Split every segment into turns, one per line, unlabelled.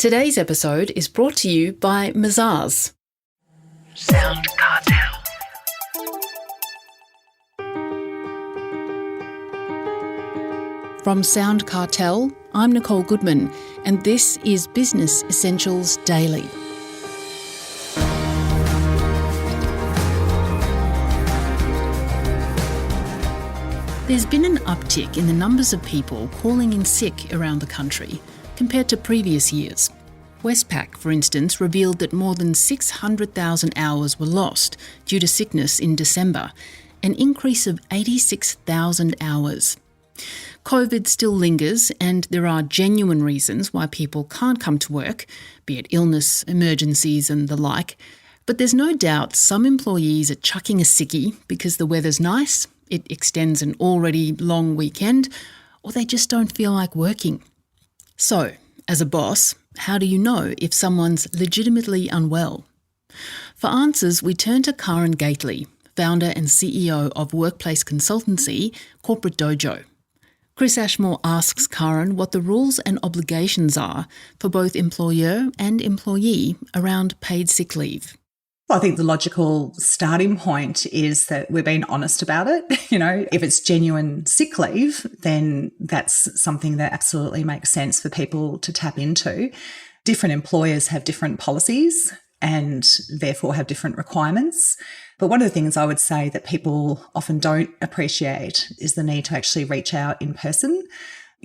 Today's episode is brought to you by Mazars.
SoundCartel.
From SoundCartel, I'm Nicole Goodman, and this is Business Essentials Daily. There's been an uptick in the numbers of people calling in sick around the country compared to previous years. Westpac, for instance, revealed that more than 600,000 hours were lost due to sickness in December, an increase of 86,000 hours. COVID still lingers, and there are genuine reasons why people can't come to work, be it illness, emergencies and the like. But there's no doubt some employees are chucking a sickie because the weather's nice, it extends an already long weekend, or they just don't feel like working. So, as a boss, how do you know if someone's legitimately unwell? For answers, we turn to Karen Gately, founder and CEO of workplace consultancy Corporate Dojo. Chris Ashmore asks Karen what the rules and obligations are for both employer and employee around paid sick leave.
Well, I think the logical starting point is that we're being honest about it. If it's genuine sick leave, then that's something that absolutely makes sense for people to tap into. Different employers have different policies and therefore have different requirements. But one of the things I would say that people often don't appreciate is the need to actually reach out in person.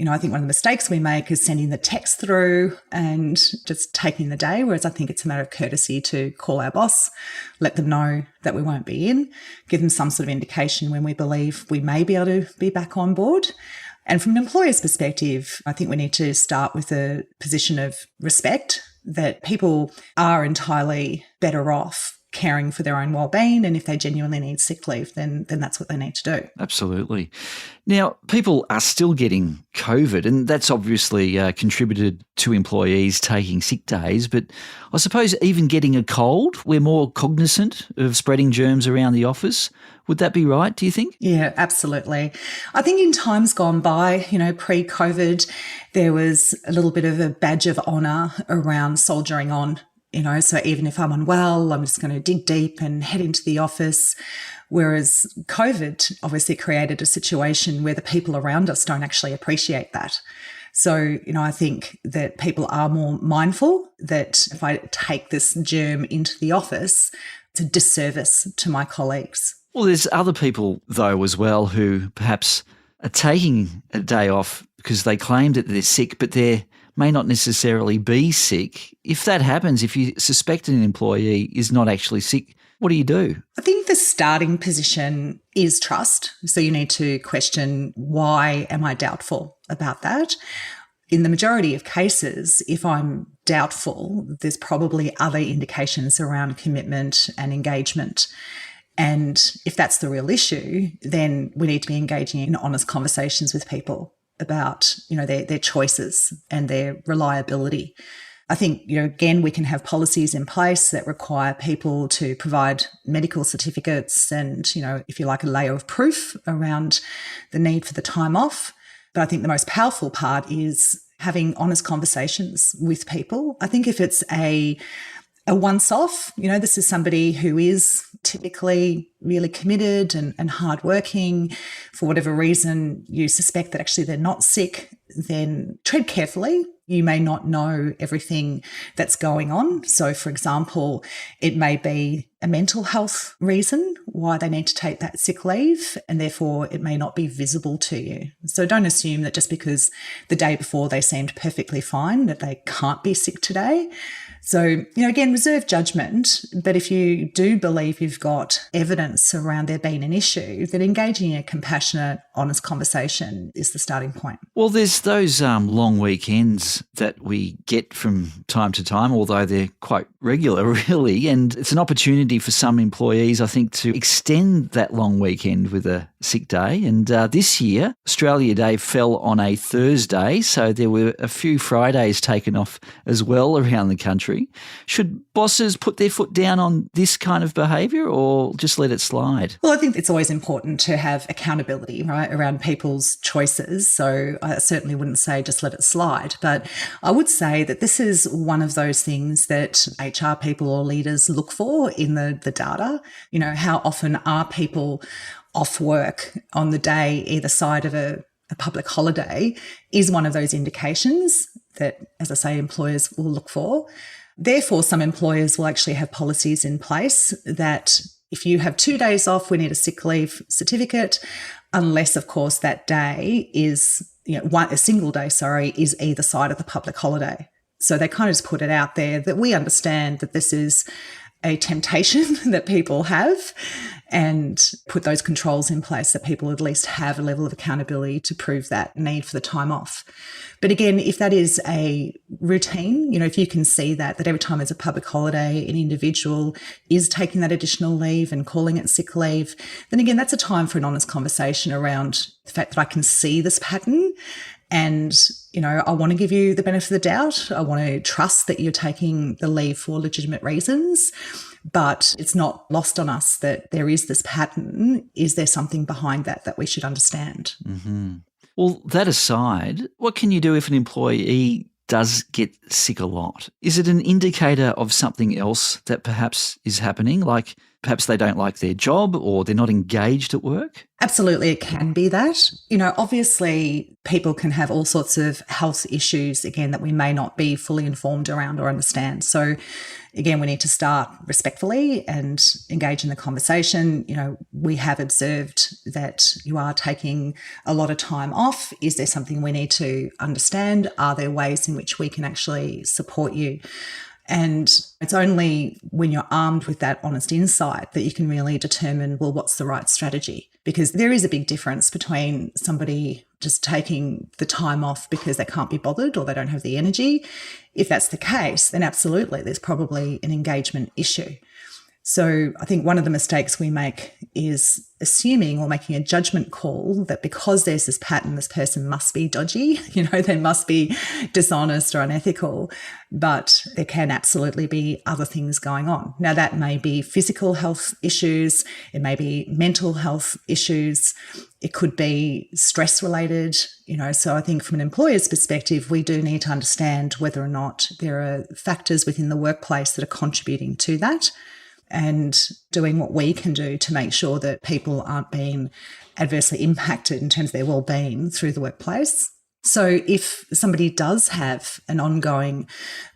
I think one of the mistakes we make is sending the text through and just taking the day, whereas I think it's a matter of courtesy to call our boss, let them know that we won't be in, give them some sort of indication when we believe we may be able to be back on board. And from an employer's perspective, I think we need to start with a position of respect that people are entirely better off caring for their own well-being, and if they genuinely need sick leave, then that's what they need to do.
Absolutely. Now, people are still getting COVID, and that's obviously contributed to employees taking sick days, but I suppose even getting a cold, we're more cognizant of spreading germs around the office. Would that be right, do you think?
Yeah, absolutely. I think in times gone by, pre-COVID, there was a little bit of a badge of honour around soldiering on. So even if I'm unwell, I'm just going to dig deep and head into the office. Whereas COVID obviously created a situation where the people around us don't actually appreciate that. So, I think that people are more mindful that if I take this germ into the office, it's a disservice to my colleagues.
Well, there's other people, though, as well, who perhaps are taking a day off because they claim that they're sick, but they may not necessarily be sick. If that happens, if you suspect an employee is not actually sick, what do you do?
I think the starting position is trust. So you need to question, why am I doubtful about that? In the majority of cases, if I'm doubtful, there's probably other indications around commitment and engagement. And if that's the real issue, then we need to be engaging in honest conversations with people about, their choices and their reliability. I think, again, we can have policies in place that require people to provide medical certificates and, if you like, a layer of proof around the need for the time off. But I think the most powerful part is having honest conversations with people. I think if it's a once-off, this is somebody who is typically really committed and hardworking. For whatever reason, you suspect that actually they're not sick, then tread carefully. You may not know everything that's going on. So, for example, it may be a mental health reason why they need to take that sick leave, and therefore it may not be visible to you. So don't assume that just because the day before they seemed perfectly fine, that they can't be sick today. So, again, reserve judgment, but if you do believe you've got evidence around there being an issue, then engaging in a compassionate, honest conversation is the starting point.
Well, there's those long weekends that we get from time to time, although they're quite regular, really, and it's an opportunity opportunity for some employees, I think, to extend that long weekend with a sick day. And this year, Australia Day fell on a Thursday, so there were a few Fridays taken off as well around the country. Should bosses put their foot down on this kind of behaviour or just let it slide?
Well, I think it's always important to have accountability, right, around people's choices. So I certainly wouldn't say just let it slide. But I would say that this is one of those things that HR people or leaders look for in the data. You know, how often are people off work on the day either side of a public holiday is one of those indications that, as I say, employers will look for. Therefore, some employers will actually have policies in place that if you have 2 days off, we need a sick leave certificate, unless, of course, that day is, a single day, is either side of the public holiday. So they kind of just put it out there that we understand that this is a temptation that people have and put those controls in place that people at least have a level of accountability to prove that need for the time off. But again, if that is a routine, if you can see that every time there's a public holiday, an individual is taking that additional leave and calling it sick leave, then again, that's a time for an honest conversation around the fact that I can see this pattern. And, I want to give you the benefit of the doubt. I want to trust that you're taking the leave for legitimate reasons, but it's not lost on us that there is this pattern. Is there something behind that we should understand?
Mm-hmm. Well, that aside, what can you do if an employee does get sick a lot? Is it an indicator of something else that perhaps is happening, like perhaps they don't like their job or they're not engaged at work?
Absolutely, it can be that. Obviously, people can have all sorts of health issues, again, that we may not be fully informed around or understand. So, again, we need to start respectfully and engage in the conversation. We have observed that you are taking a lot of time off. Is there something we need to understand? Are there ways in which we can actually support you? And it's only when you're armed with that honest insight that you can really determine, well, what's the right strategy? Because there is a big difference between somebody just taking the time off because they can't be bothered or they don't have the energy. If that's the case, then absolutely, there's probably an engagement issue. So I think one of the mistakes we make is assuming or making a judgment call that because there's this pattern, this person must be dodgy, they must be dishonest or unethical, but there can absolutely be other things going on. Now, that may be physical health issues, it may be mental health issues, it could be stress related, so I think from an employer's perspective, we do need to understand whether or not there are factors within the workplace that are contributing to that, and doing what we can do to make sure that people aren't being adversely impacted in terms of their well-being through the workplace. So if somebody does have an ongoing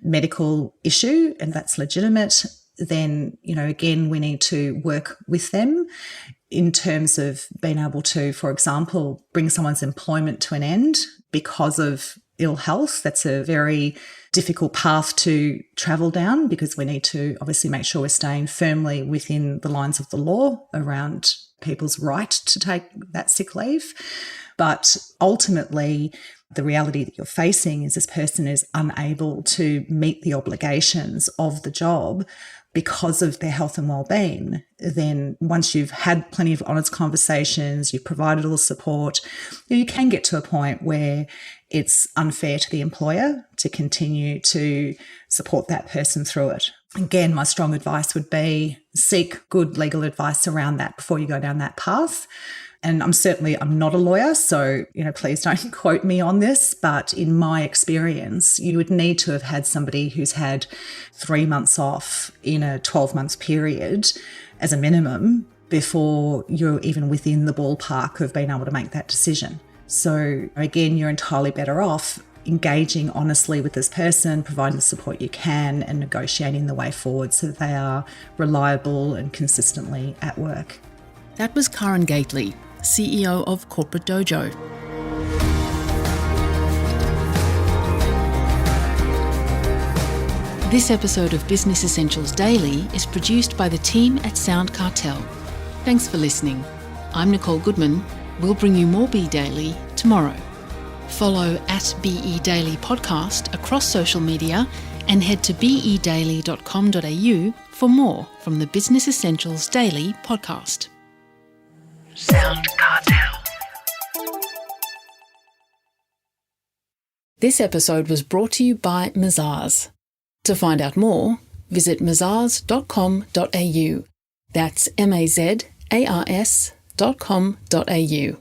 medical issue and that's legitimate, then, again, we need to work with them in terms of being able to, for example, bring someone's employment to an end because of ill health. That's a very difficult path to travel down because we need to obviously make sure we're staying firmly within the lines of the law around people's right to take that sick leave. But ultimately, the reality that you're facing is this person is unable to meet the obligations of the job because of their health and well-being. Then once you've had plenty of honest conversations, you've provided all the support, you can get to a point where it's unfair to the employer to continue to support that person through it. Again, my strong advice would be seek good legal advice around that before you go down that path. And I'm not a lawyer, so, please don't quote me on this, but in my experience, you would need to have had somebody who's had 3 months off in a 12-month period as a minimum before you're even within the ballpark of being able to make that decision. So again, you're entirely better off engaging honestly with this person, providing the support you can and negotiating the way forward so that they are reliable and consistently at work.
That was Karen Gately, CEO of Corporate Dojo. This episode of Business Essentials Daily is produced by the team at SoundCartel. Thanks for listening. I'm Nicole Goodman. We'll bring you more Be Daily tomorrow. Follow @BE Daily Podcast across social media And head to bedaily.com.au for more from the Business Essentials Daily podcast. SoundCartel. This episode was brought to you by Mazars. To find out more, visit mazars.com.au. That's mazars.com.au.